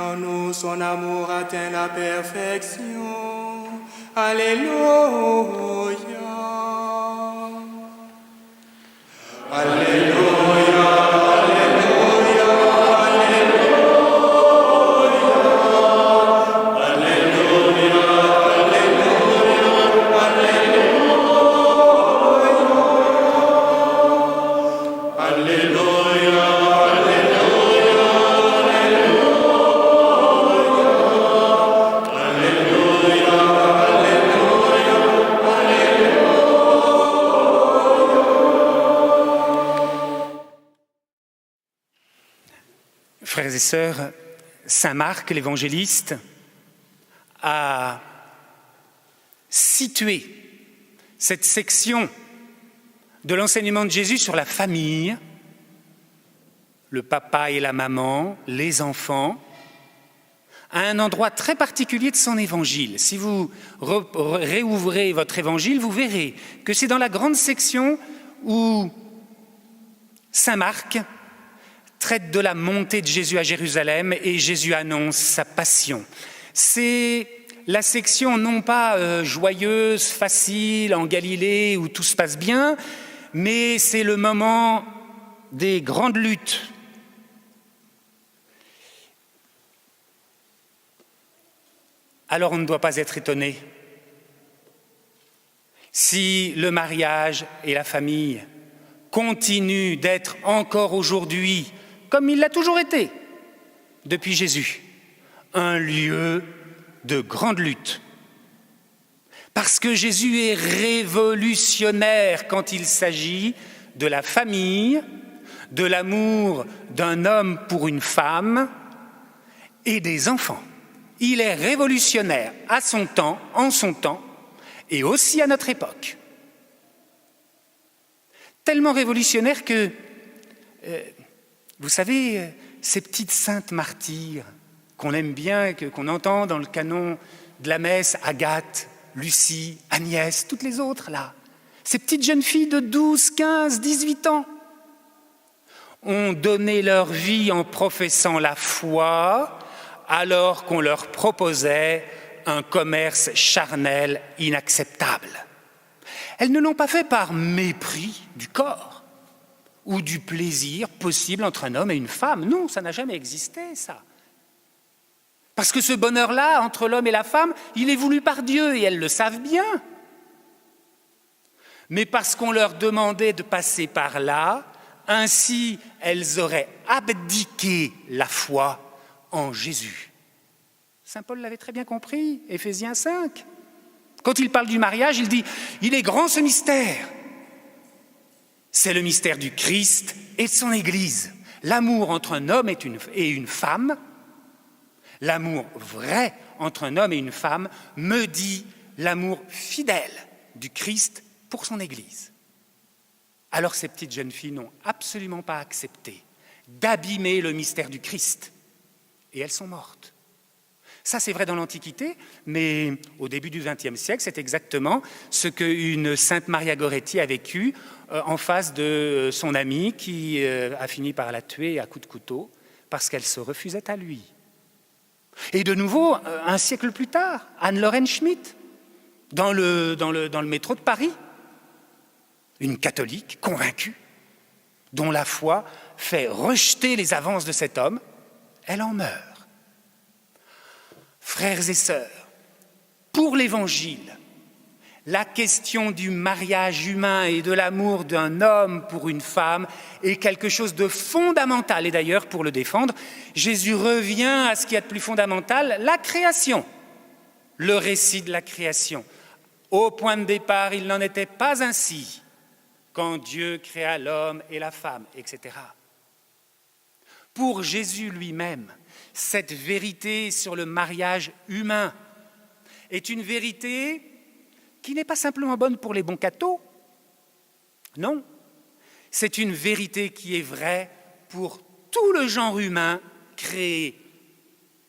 en nous son amour atteint la perfection. Alléluia. Alléluia. Frères et sœurs, saint Marc, l'évangéliste, a situé cette section de l'enseignement de Jésus sur la famille, le papa et la maman, les enfants, à un endroit très particulier de son évangile. Si vous réouvrez votre évangile, vous verrez que c'est dans la grande section où saint Marc traite de la montée de Jésus à Jérusalem et Jésus annonce sa passion. C'est la section non pas joyeuse, facile, en Galilée, où tout se passe bien, mais c'est le moment des grandes luttes. Alors on ne doit pas être étonné si le mariage et la famille continuent d'être encore aujourd'hui, comme il l'a toujours été depuis Jésus, un lieu de grande lutte. Parce que Jésus est révolutionnaire quand il s'agit de la famille, de l'amour d'un homme pour une femme et des enfants. Il est révolutionnaire à son temps, en son temps, et aussi à notre époque. Tellement révolutionnaire que, vous savez, ces petites saintes martyrs qu'on aime bien, qu'on entend dans le canon de la messe, Agathe, Lucie, Agnès, toutes les autres là, ces petites jeunes filles de 12, 15, 18 ans, ont donné leur vie en professant la foi, alors qu'on leur proposait un commerce charnel inacceptable. Elles ne l'ont pas fait par mépris du corps ou du plaisir possible entre un homme et une femme. Non, ça n'a jamais existé, ça. Parce que ce bonheur-là, entre l'homme et la femme, il est voulu par Dieu, et elles le savent bien. Mais parce qu'on leur demandait de passer par là, ainsi elles auraient abdiqué la foi en Jésus. Saint Paul l'avait très bien compris, Éphésiens 5. Quand il parle du mariage, il dit « Il est grand ce mystère ». C'est le mystère du Christ et de son Église. L'amour entre un homme et une femme, l'amour vrai entre un homme et une femme, me dit l'amour fidèle du Christ pour son Église. Alors ces petites jeunes filles n'ont absolument pas accepté d'abîmer le mystère du Christ. Et elles sont mortes. Ça, c'est vrai dans l'Antiquité, mais au début du XXe siècle, c'est exactement ce qu'une sainte Maria Goretti a vécu en face de son amie qui a fini par la tuer à coups de couteau parce qu'elle se refusait à lui. Et de nouveau, un siècle plus tard, Anne-Lorraine Schmitt, dans le métro de Paris, une catholique convaincue, dont la foi fait rejeter les avances de cet homme, elle en meurt. Frères et sœurs, pour l'Évangile, la question du mariage humain et de l'amour d'un homme pour une femme est quelque chose de fondamental. Et d'ailleurs, pour le défendre, Jésus revient à ce qu'il y a de plus fondamental, la création, le récit de la création. Au point de départ, il n'en était pas ainsi quand Dieu créa l'homme et la femme, etc. Pour Jésus lui-même, cette vérité sur le mariage humain est une vérité qui n'est pas simplement bonne pour les bons cathos. Non, c'est une vérité qui est vraie pour tout le genre humain créé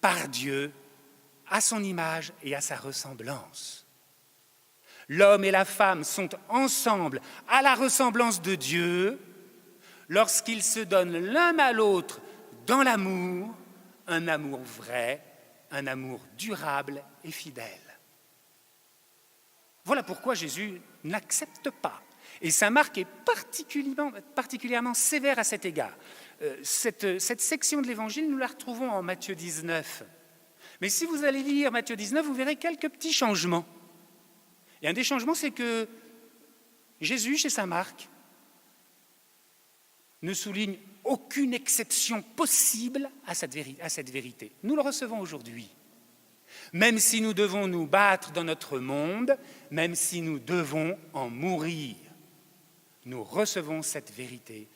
par Dieu à son image et à sa ressemblance. L'homme et la femme sont ensemble à la ressemblance de Dieu lorsqu'ils se donnent l'un à l'autre dans l'amour un amour vrai, un amour durable et fidèle. Voilà pourquoi Jésus n'accepte pas. Et saint Marc est particulièrement sévère à cet égard. Cette section de l'Évangile, nous la retrouvons en Matthieu 19. Mais si vous allez lire Matthieu 19, vous verrez quelques petits changements. Et un des changements, c'est que Jésus, chez saint Marc, ne souligne aucune exception possible à cette vérité. Nous le recevons aujourd'hui. Même si nous devons nous battre dans notre monde, même si nous devons en mourir, nous recevons cette vérité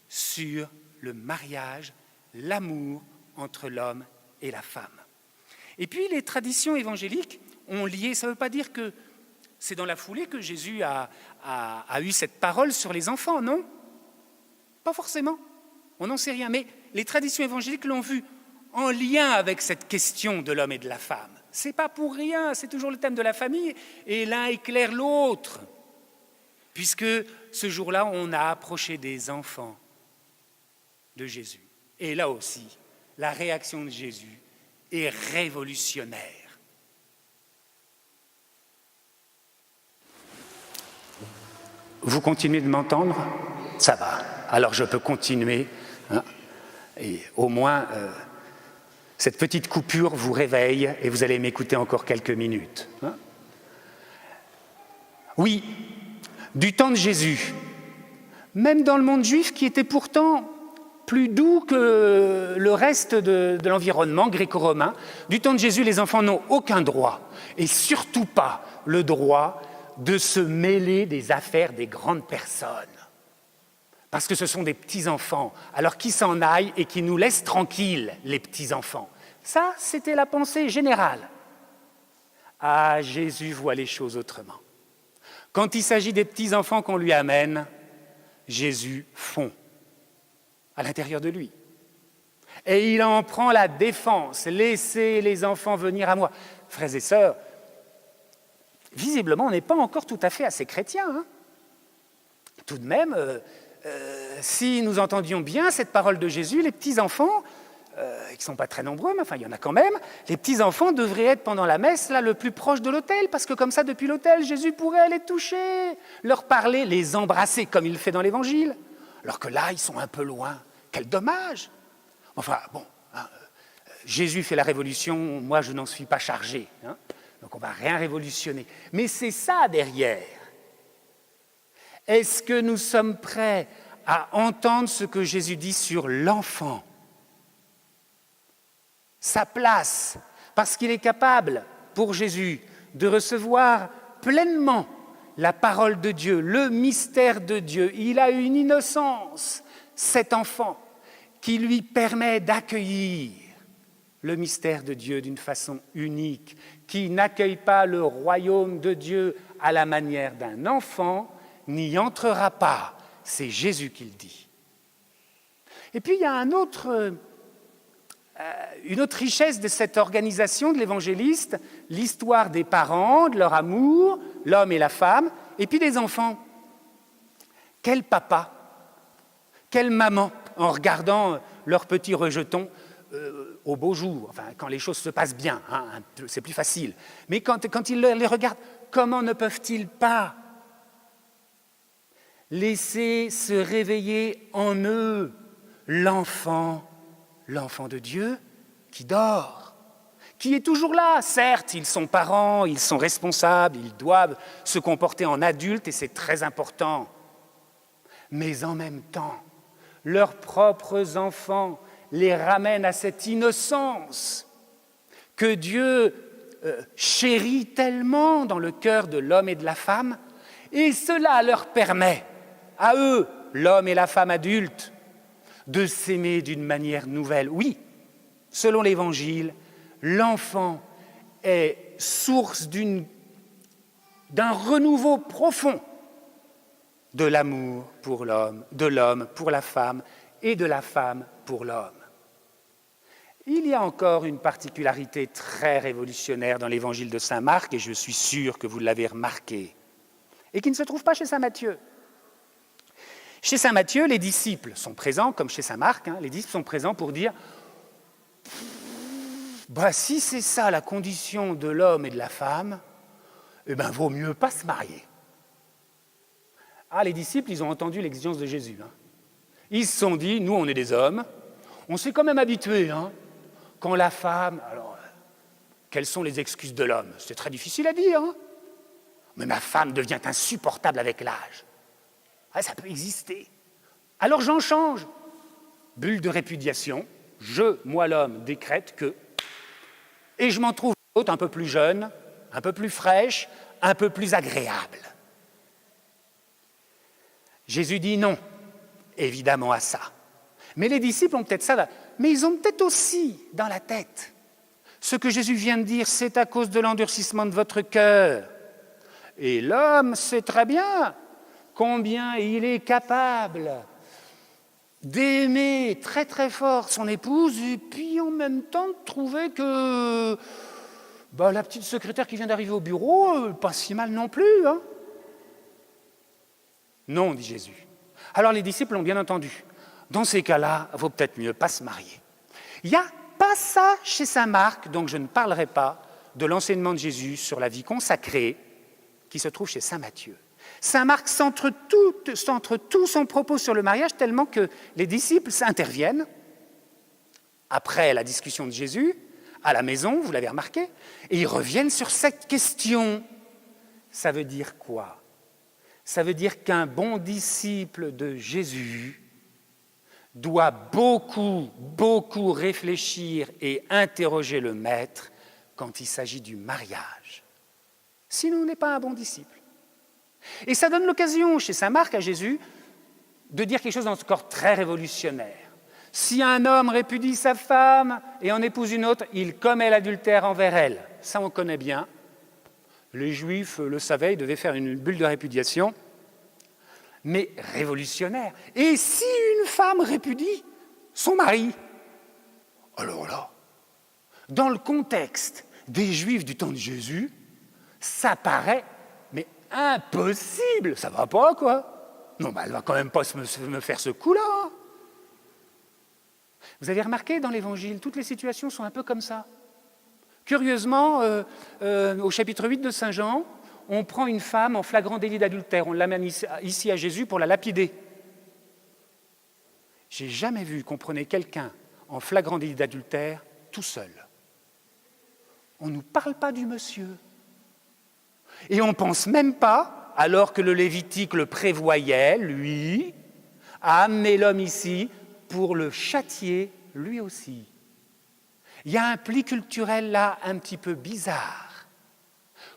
sur le mariage, l'amour entre l'homme et la femme. Et puis les traditions évangéliques ont lié, ça ne veut pas dire que c'est dans la foulée que Jésus a eu cette parole sur les enfants, non? Pas forcément, on n'en sait rien, mais les traditions évangéliques l'ont vu en lien avec cette question de l'homme et de la femme. C'est pas pour rien, c'est toujours le thème de la famille, et l'un éclaire l'autre, puisque ce jour-là, on a approché des enfants de Jésus. Et là aussi, la réaction de Jésus est révolutionnaire. Vous continuez de m'entendre? Ça va. Alors je peux continuer. Hein, et au moins, cette petite coupure vous réveille et vous allez m'écouter encore quelques minutes. Hein. Oui, du temps de Jésus, même dans le monde juif qui était pourtant plus doux que le reste de l'environnement gréco-romain, du temps de Jésus, les enfants n'ont aucun droit, et surtout pas le droit de se mêler des affaires des grandes personnes. Parce que ce sont des petits-enfants, alors qu'ils s'en aillent et qu'ils nous laissent tranquilles, les petits-enfants. Ça, c'était la pensée générale. Ah, Jésus voit les choses autrement. Quand il s'agit des petits-enfants qu'on lui amène, Jésus fond à l'intérieur de lui. Et il en prend la défense. Laissez les enfants venir à moi. Frères et sœurs, visiblement, on n'est pas encore tout à fait assez chrétiens. Hein. Tout de même, si nous entendions bien cette parole de Jésus, les petits-enfants, qui ne sont pas très nombreux, mais enfin il y en a quand même, les petits-enfants devraient être pendant la messe là, le plus proche de l'autel, parce que comme ça, depuis l'autel, Jésus pourrait les toucher, leur parler, les embrasser, comme il le fait dans l'Évangile. Alors que là, ils sont un peu loin. Quel dommage! Enfin, bon, hein, Jésus fait la révolution, moi je n'en suis pas chargé. Hein, donc on ne va rien révolutionner. Mais c'est ça derrière. Est-ce que nous sommes prêts à entendre ce que Jésus dit sur l'enfant? Sa place, parce qu'il est capable, pour Jésus, de recevoir pleinement la parole de Dieu, le mystère de Dieu. Il a une innocence, cet enfant, qui lui permet d'accueillir le mystère de Dieu d'une façon unique, qui n'accueille pas le royaume de Dieu à la manière d'un enfant, n'y entrera pas. C'est Jésus qui le dit. Et puis il y a une autre richesse de cette organisation de l'évangéliste, l'histoire des parents, de leur amour, l'homme et la femme, et puis des enfants. Quel papa, quelle maman, en regardant leurs petits rejetons au beau jour, enfin, quand les choses se passent bien, hein, c'est plus facile. Mais quand ils les regardent, comment ne peuvent-ils pas laisser se réveiller en eux l'enfant de Dieu qui dort, qui est toujours là. Certes, ils sont parents, ils sont responsables, ils doivent se comporter en adultes et c'est très important. Mais en même temps, leurs propres enfants les ramènent à cette innocence que Dieu chérit tellement dans le cœur de l'homme et de la femme, et cela leur permet, à eux, l'homme et la femme adultes, de s'aimer d'une manière nouvelle. Oui, selon l'Évangile, l'enfant est source d'un renouveau profond de l'amour pour l'homme, de l'homme pour la femme et de la femme pour l'homme. Il y a encore une particularité très révolutionnaire dans l'Évangile de saint Marc, et je suis sûr que vous l'avez remarqué, et qui ne se trouve pas chez saint Matthieu. Chez saint Matthieu, les disciples sont présents, comme chez saint Marc, hein, les disciples sont présents pour dire si c'est ça la condition de l'homme et de la femme, vaut mieux pas se marier. Ah, les disciples, ils ont entendu l'exigence de Jésus. Ils se sont dit, nous, on est des hommes, on s'est quand même habitué. Quand la femme... Alors, quelles sont les excuses de l'homme? C'est très difficile à dire. Mais ma femme devient insupportable avec l'âge. Ça peut exister. Alors j'en change. Bulle de répudiation. Moi l'homme, décrète que... Et je m'en trouve une autre un peu plus jeune, un peu plus fraîche, un peu plus agréable. Jésus dit non, évidemment à ça. Mais les disciples ont peut-être ça, mais ils ont peut-être aussi dans la tête ce que Jésus vient de dire, c'est à cause de l'endurcissement de votre cœur. Et l'homme sait très bien combien il est capable d'aimer très très fort son épouse et puis en même temps de trouver que la petite secrétaire qui vient d'arriver au bureau, pas si mal non plus. Non, dit Jésus. Alors les disciples l'ont bien entendu. Dans ces cas-là, il vaut peut-être mieux pas se marier. Il n'y a pas ça chez saint Marc, donc je ne parlerai pas de l'enseignement de Jésus sur la vie consacrée qui se trouve chez saint Matthieu. Saint Marc centre tout son propos sur le mariage tellement que les disciples interviennent après la discussion de Jésus, à la maison, vous l'avez remarqué, et ils reviennent sur cette question. Ça veut dire quoi? Ça veut dire qu'un bon disciple de Jésus doit beaucoup réfléchir et interroger le maître quand il s'agit du mariage. Sinon, on n'est pas un bon disciple. Et ça donne l'occasion chez saint Marc à Jésus de dire quelque chose d'encore très révolutionnaire. Si un homme répudie sa femme et en épouse une autre, il commet l'adultère envers elle. Ça, on connaît bien. Les Juifs le savaient, ils devaient faire une bulle de répudiation, mais révolutionnaire. Et si une femme répudie son mari, alors là, dans le contexte des Juifs du temps de Jésus, ça paraît, mais impossible. Ça va pas, quoi. Non, elle va quand même pas me faire ce coup-là. Vous avez remarqué dans l'Évangile, toutes les situations sont un peu comme ça. Curieusement, au chapitre 8 de Saint Jean, on prend une femme en flagrant délit d'adultère. On l'amène ici à Jésus pour la lapider. J'ai jamais vu qu'on prenait quelqu'un en flagrant délit d'adultère tout seul. On ne nous parle pas du monsieur. Et on ne pense même pas, alors que le Lévitique le prévoyait, lui, à amener l'homme ici pour le châtier lui aussi. Il y a un pli culturel là un petit peu bizarre.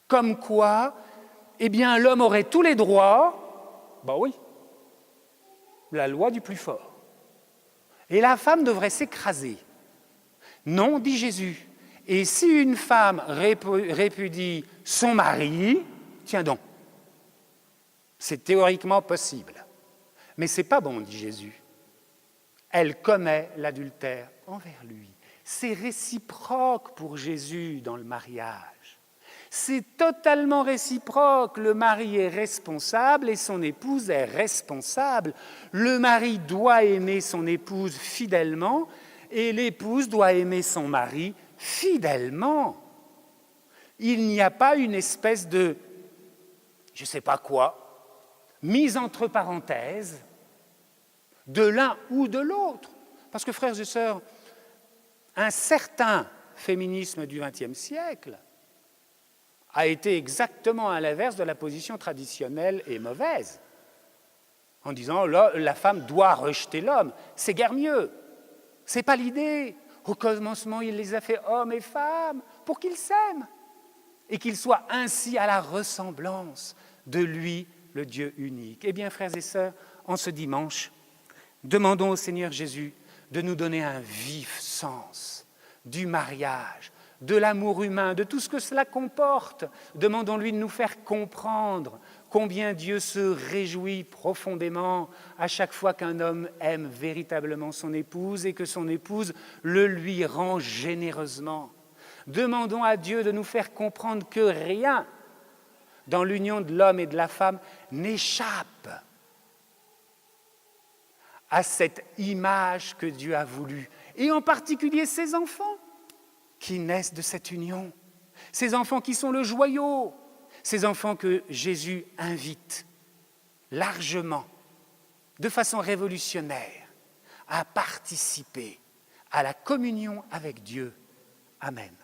Comme quoi, l'homme aurait tous les droits, oui, la loi du plus fort. Et la femme devrait s'écraser. Non, dit Jésus. Et si une femme répudie son mari, tiens donc, c'est théoriquement possible. Mais c'est pas bon, dit Jésus. Elle commet l'adultère envers lui. C'est réciproque pour Jésus dans le mariage. C'est totalement réciproque. Le mari est responsable et son épouse est responsable. Le mari doit aimer son épouse fidèlement et l'épouse doit aimer son mari fidèlement. Il n'y a pas une espèce de, je ne sais pas quoi, mise entre parenthèses de l'un ou de l'autre. Parce que, frères et sœurs, un certain féminisme du XXe siècle a été exactement à l'inverse de la position traditionnelle et mauvaise, en disant la femme doit rejeter l'homme. C'est guère mieux. C'est pas l'idée. Au commencement, il les a fait hommes et femmes pour qu'ils s'aiment et qu'ils soient ainsi à la ressemblance de lui, le Dieu unique. Eh bien, frères et sœurs, en ce dimanche, demandons au Seigneur Jésus de nous donner un vif sens du mariage, de l'amour humain, de tout ce que cela comporte. Demandons-lui de nous faire comprendre combien Dieu se réjouit profondément à chaque fois qu'un homme aime véritablement son épouse et que son épouse le lui rend généreusement. Demandons à Dieu de nous faire comprendre que rien dans l'union de l'homme et de la femme n'échappe à cette image que Dieu a voulu, et en particulier ses enfants, qui naissent de cette union, ces enfants qui sont le joyau, ces enfants que Jésus invite largement, de façon révolutionnaire, à participer à la communion avec Dieu. Amen.